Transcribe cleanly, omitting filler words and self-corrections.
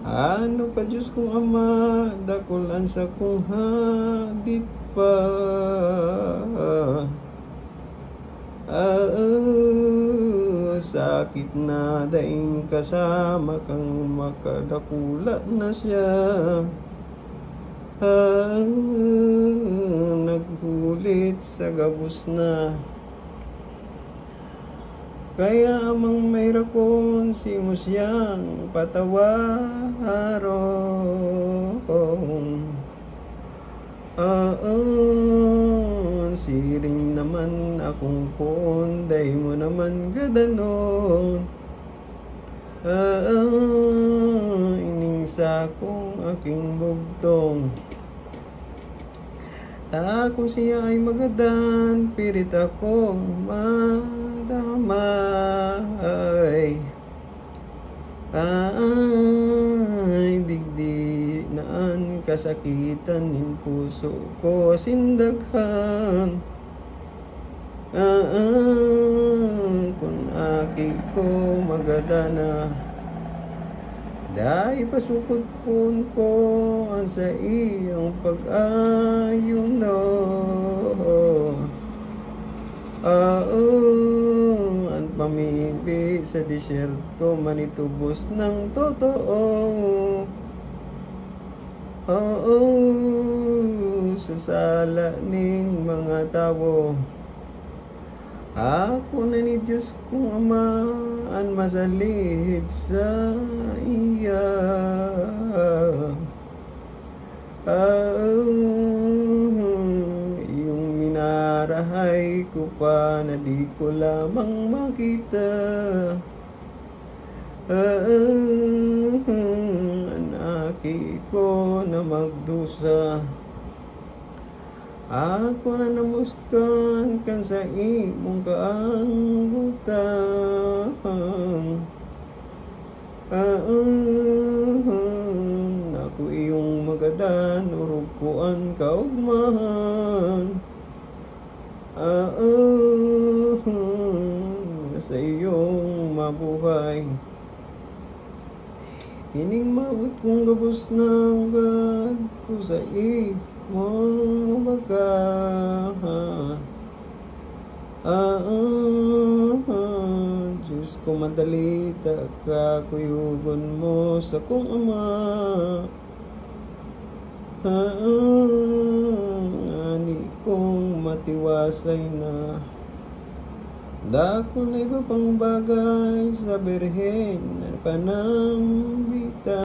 Ano pa Diyos kong Ama, dakulan sa kong hadit pa. Sakit na daing kasama kang makadakula na siya. Naghulit sa gabos na. Kaya amang may rakon si mo siyang patawaron. Siring naman akong ponday mo naman gadanon. Ining sa akong aking bugtong. Kung siya ay magadan, pirit akong madamay. Digdi naan kasakitan nin puso ko sindaghan. Kung aki ko magadana, dahil pasukot pun ko ang sa iyong pag-ayuno. Ang pamimpi sa disyerto manitubos ng totoo. Sa sala ning mga tao, ako na ni Diyos kong Ama ang masalihid sa iya. Yung minarahay ko pa na di ko lamang makita. Anaki ko na magdusa, ako na namuskan kan sa imong kaanggutan. Ako iyong magadan, urog kuan kaugmahan. Sa iyong mabuhay, ining mabot kong gabos ng God ko sa imong baga. Diyos ko madalita ka kuyugon mo sa kong Ama. Ani kong matiwasay na, dako na iba pang bagay sa Birhen na panambita.